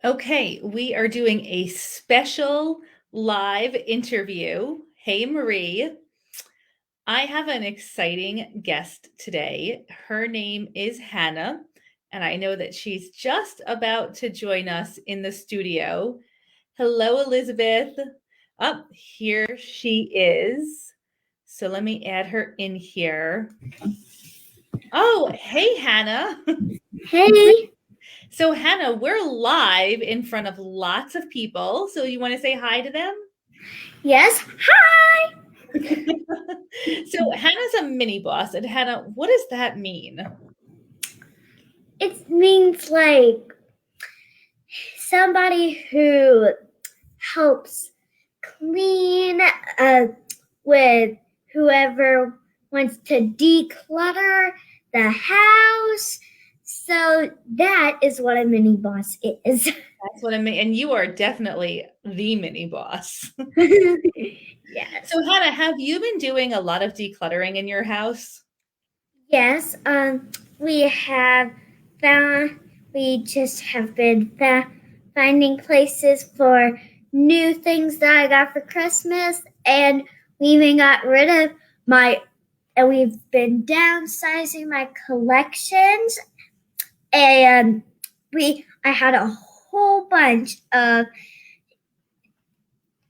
Okay, we are doing a special live interview. Hey, Marie. I have an exciting guest today. Her name is Hannah, and I know that she's just about to join us in the studio. Hello, Elizabeth. Up here she is. So let me add her in here. Oh, hey, Hannah. Hey, So, Hannah, we're live in front of lots of people. So, you want to say hi to them? yes, hi. So, Hannah's a mini boss. And, Hannah, what does that mean? It means like somebody who helps clean with whoever wants to declutter the house. So that is what a mini boss is. That's what I mean. And you are definitely the mini boss. Yes. So, Hannah, have you been doing a lot of decluttering in your house? Yes, we have found, we just have been finding places for new things that I got for Christmas, and we even got rid of and we've been downsizing my collections, and I had a whole bunch of,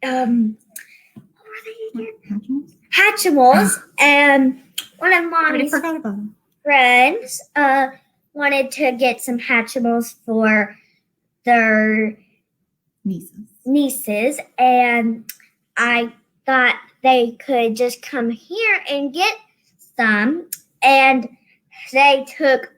what are they again? Hatchimals, and one of Mommy's friends wanted to get some Hatchimals for their nieces, and I thought they could just come here and get some, and they took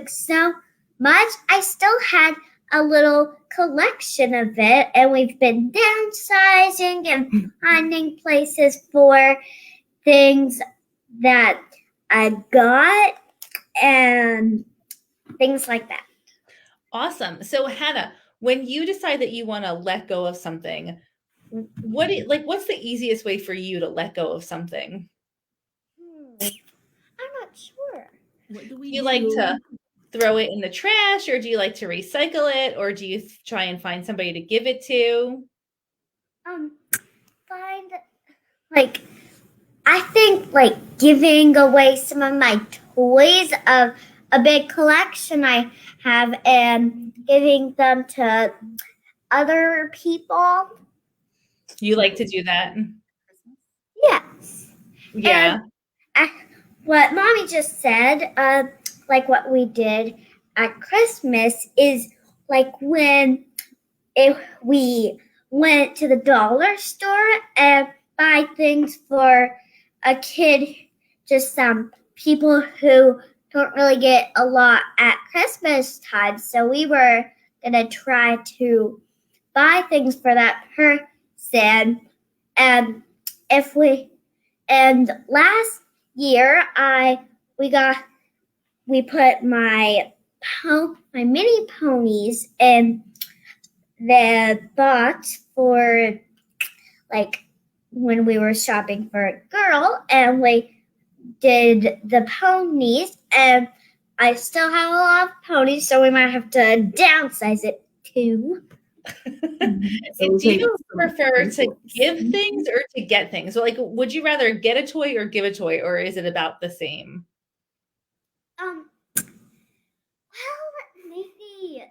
so much. I still had a little collection of it, and we've been downsizing and finding places for things that I got and things like that. Awesome. So, Hannah, when you decide that you want to let go of something, what's the easiest way for you to let go of something? I'm not sure. What do you like to throw it in the trash, or do you like to recycle it, or do you try and find somebody to give it to? Find like I think like giving away some of my toys of a big collection I have and giving them to other people. You like to do that? Yes. Yeah. And what Mommy just said, like what we did at Christmas, is like when we went to the dollar store and buy things for a kid, just some people who don't really get a lot at Christmas time. So we were gonna try to buy things for that person, and if we and last year we put my mini ponies in the box for like when we were shopping for a girl, and we did the ponies, and I still have a lot of ponies, so we might have to downsize it too. Do you prefer to give things or to get things? So, like, would you rather get a toy or give a toy, or is it about the same? Well, maybe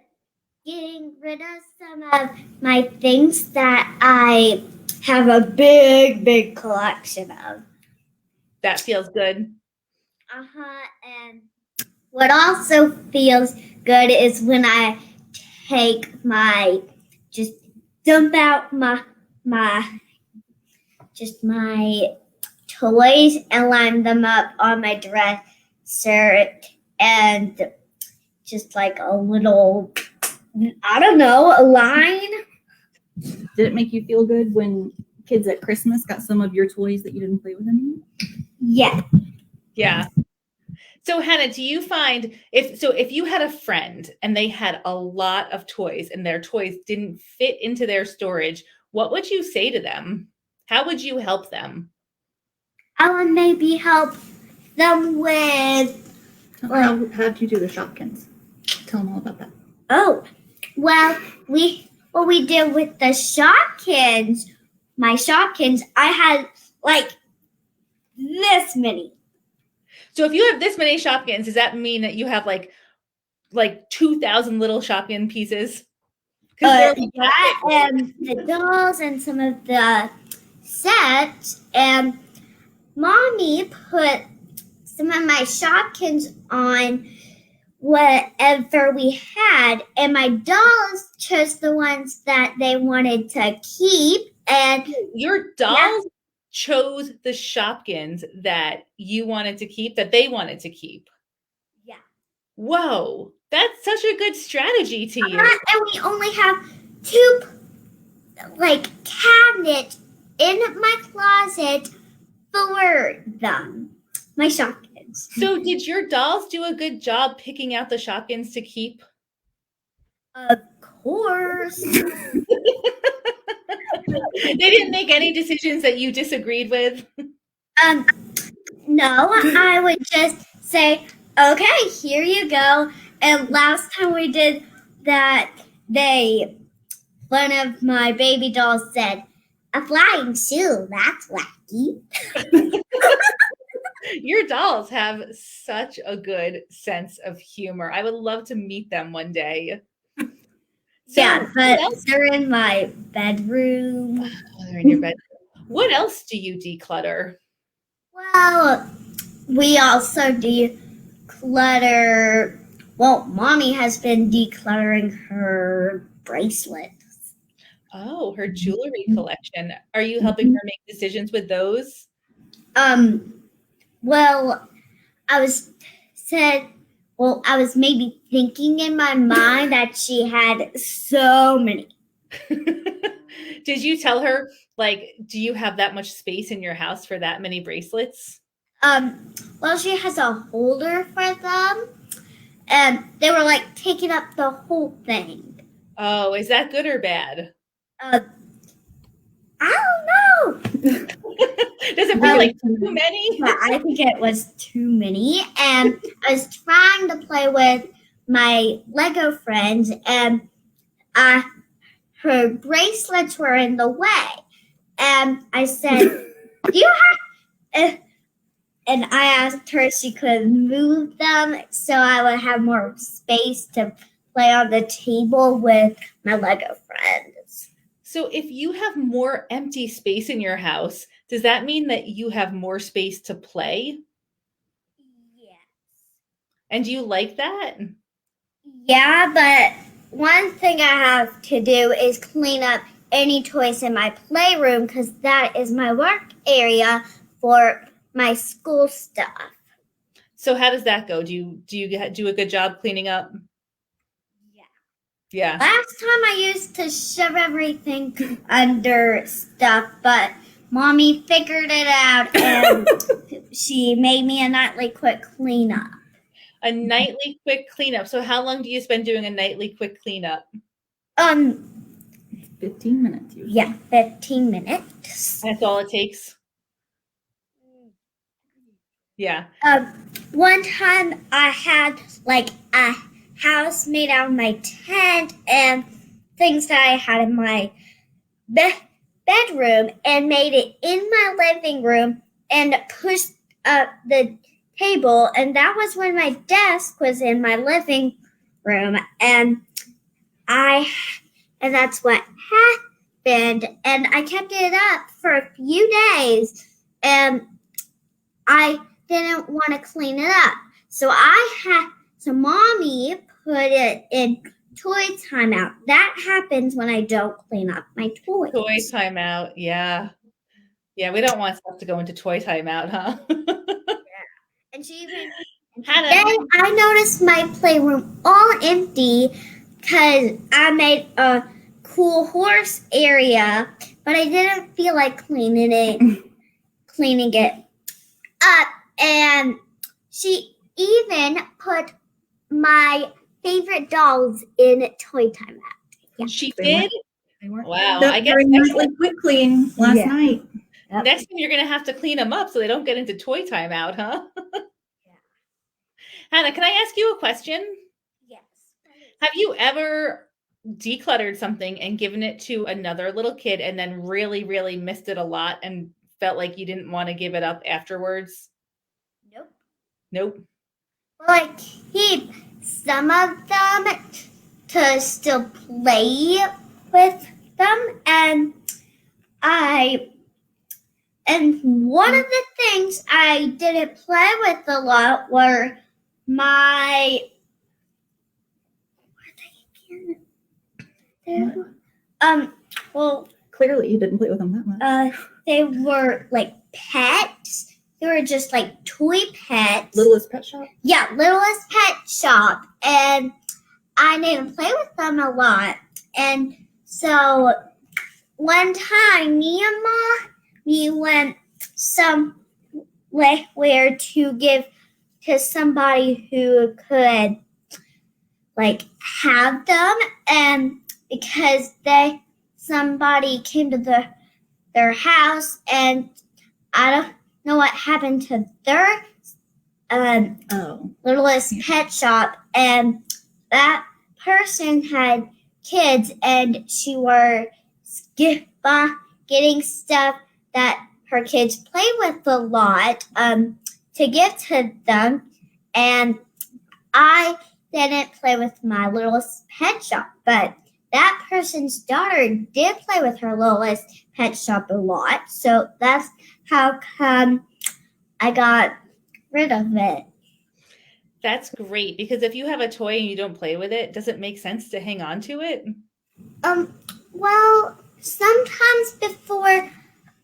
getting rid of some of my things that I have a big collection of. That feels good. And what also feels good is when I take just dump out my my toys and line them up on my dresser, and just like a little, I don't know, a line. Did it make you feel good when kids at Christmas got some of your toys that you didn't play with anymore? Yeah. Yeah. So, Hannah, do you find if you had a friend and they had a lot of toys and their toys didn't fit into their storage, what would you say to them? How would you help them? I would maybe help them with. How did you do the Shopkins? Tell them all about that. Oh, Well, what we did with the Shopkins, my Shopkins, I had like this many. So if you have this many Shopkins, does that mean that you have like 2,000 little Shopkin pieces? Yeah, and the dolls and some of the sets, and Mommy put some of my Shopkins on whatever we had, and my dolls chose the ones that they wanted to keep. And your dolls chose the Shopkins that you wanted to keep, that they wanted to keep. Yeah. Whoa, that's such a good strategy to use. And we only have 2 cabinets in my closet for them, my Shopkins. So did your dolls do a good job picking out the Shopkins to keep? Of course. They didn't make any decisions that you disagreed with? No, I would just say, okay, here you go. And last time we did that, one of my baby dolls said, a flying shoe, that's wacky. Your dolls have such a good sense of humor. I would love to meet them one day. So yeah, but they're in my bedroom. Oh, they're in your bedroom. What else do you declutter? Well, we also declutter. Well, Mommy has been decluttering her bracelets. Oh, her jewelry collection. Are you helping her make decisions with those? Well, I was maybe thinking in my mind that she had so many. Did you tell her, do you have that much space in your house for that many bracelets? Well, she has a holder for them, and they were taking up the whole thing. Oh, is that good or bad? I don't know. Does it feel like too many? I think it was too many, and I was trying to play with my Lego friends, and her bracelets were in the way, and I said, "Do you have?" And I asked her if she could move them so I would have more space to play on the table with my Lego friends. So if you have more empty space in your house, does that mean that you have more space to play? Yes. And do you like that? Yeah, but one thing I have to do is clean up any toys in my playroom because that is my work area for my school stuff. So how does that go? Do you do a good job cleaning up? Yeah. Last time I used to shove everything under stuff, but Mommy figured it out and she made me a nightly quick cleanup. A nightly quick cleanup. So how long do you spend doing a nightly quick cleanup? 15 minutes. Usually. Yeah, 15 minutes. That's all it takes? Yeah. One time I had a house made out of my tent and things that I had in my bedroom and made it in my living room and pushed up the table, and that was when my desk was in my living room, and that's what happened, and I kept it up for a few days, and I didn't want to clean it up, so Mommy put it in toy timeout. That happens when I don't clean up my toys. Toy timeout, yeah. Yeah, we don't want stuff to go into toy timeout, huh? Yeah. And she even Hannah, I noticed my playroom all empty because I made a cool horse area, but I didn't feel like cleaning it up. And she even put my favorite dolls in toy timeout. Yeah. She did? They weren't. Wow. I guess quick clean last night. Yep. Next time you're going to have to clean them up so they don't get into toy timeout, huh? Yeah. Hannah, can I ask you a question? Yes. Have you ever decluttered something and given it to another little kid and then really, really missed it a lot and felt like you didn't want to give it up afterwards? Nope. Nope. Well, I keep some of them to still play with them, and one of the things I didn't play with a lot were my well, Clearly, you didn't play with them that much. they were like pets. They were just like toy pets. Littlest Pet Shop? Yeah, Littlest Pet Shop. And I didn't play with them a lot. And so one time, me and Mommy went somewhere to give to somebody who could like have them, and because somebody came to their house, and I don't know what happened to their Littlest Pet Shop, and that person had kids, and she was getting stuff that her kids play with a lot to give to them, and I didn't play with my Littlest Pet Shop, but that person's daughter did play with her Littlest Pet Shop a lot, so that's how come I got rid of it. That's great, because if you have a toy and you don't play with it, does it make sense to hang on to it? Well, sometimes before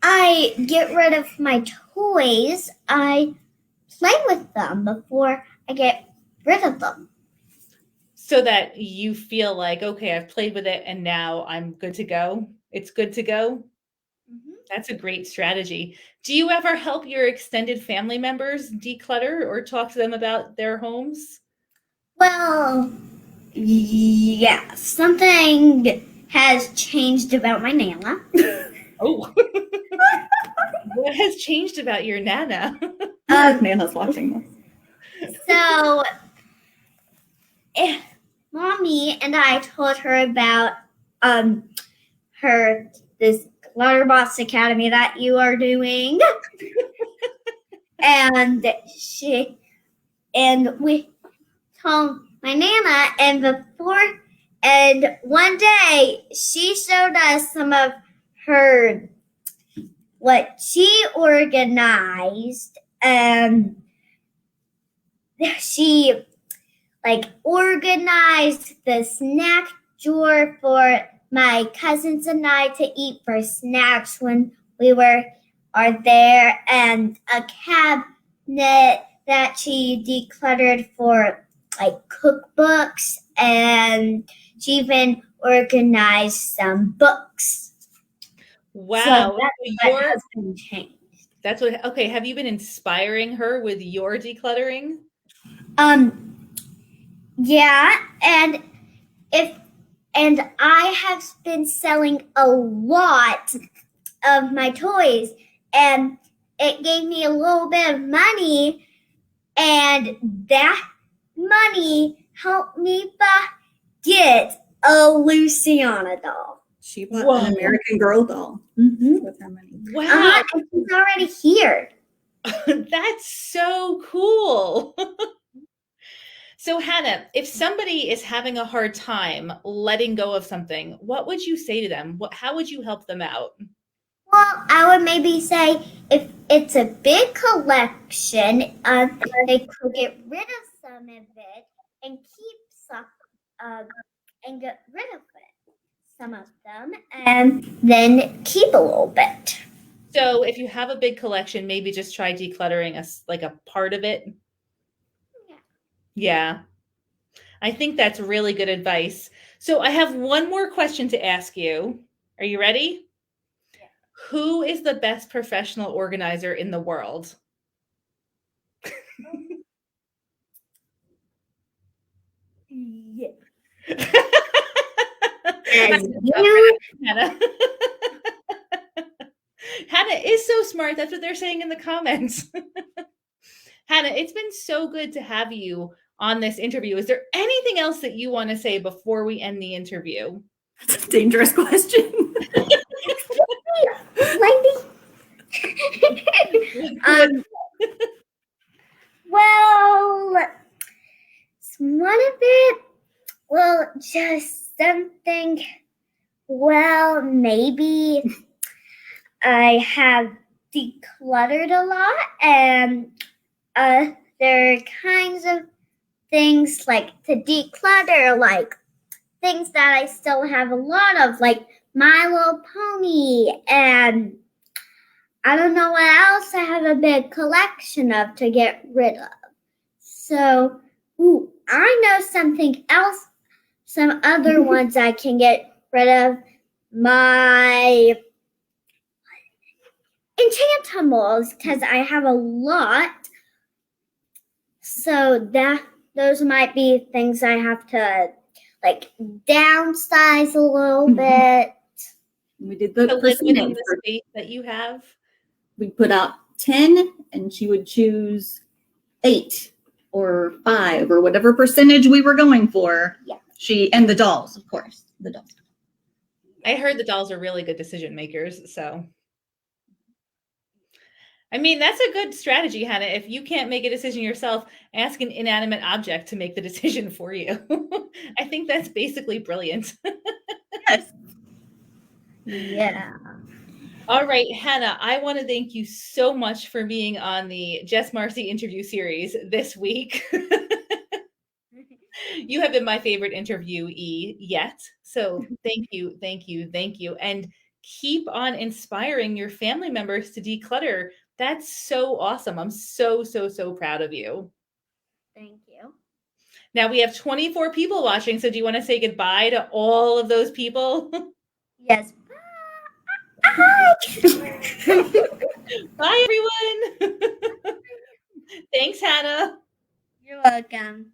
I get rid of my toys, I play with them before I get rid of them. So that you feel like, okay, I've played with it and now I'm good to go. It's good to go. Mm-hmm. That's a great strategy. Do you ever help your extended family members declutter or talk to them about their homes? Well, yeah, something has changed about my Nana. Oh. What has changed about your Nana? Nana's watching this. So, Mommy and I told her about this Clutter Boss Academy that you are doing, and we told my Nana, and one day she showed us some of what she organized. She organized the snack drawer for my cousins and I to eat for snacks when we are there, and a cabinet that she decluttered for cookbooks, and she even organized some books. Wow. So that has been changed. That's what, okay. Have you been inspiring her with your decluttering? Yeah, and I have been selling a lot of my toys, and it gave me a little bit of money, and that money helped me get a Luciana doll. She bought an American Girl doll with her money. Wow. She's already here. That's so cool. So Hannah, if somebody is having a hard time letting go of something, what would you say to them? How would you help them out? Well, I would maybe say if it's a big collection, they could get rid of some of it and keep some, and get rid of some of them, and then keep a little bit. So if you have a big collection, maybe just try decluttering a part of it. Yeah. I think that's really good advice. So I have one more question to ask you. Are you ready? Yeah. Who is the best professional organizer in the world? Yeah. Hannah. Hannah is so smart. That's what they're saying in the comments. Hannah, it's been so good to have you on this interview. Is there anything else that you want to say before we end the interview? That's a dangerous question. Well, one of it, well, just something, well, maybe I have decluttered a lot, and there are kinds of things like to declutter, like things that I still have a lot of, like My Little Pony, and I don't know what else I have a big collection of to get rid of. So, I know something else, some other ones I can get rid of. My enchantimals, because I have a lot. So those might be things I have to like downsize a little bit. We did the limiting the space that you have. We put out 10, and she would choose 8 or 5 or whatever percentage we were going for. Yeah. And the dolls, of course. The dolls. I heard the dolls are really good decision makers, so. I mean, that's a good strategy, Hannah. If you can't make a decision yourself, ask an inanimate object to make the decision for you. I think that's basically brilliant. Yes. Yeah. All right, Hannah, I want to thank you so much for being on the Jess Marcy interview series this week. You have been my favorite interviewee yet. So thank you, thank you, thank you. And keep on inspiring your family members to declutter. That's so awesome. I'm so, so, so proud of you. Thank you. Now we have 24 people watching. So do you want to say goodbye to all of those people? Yes. Bye, everyone. Thanks, Hannah. You're welcome.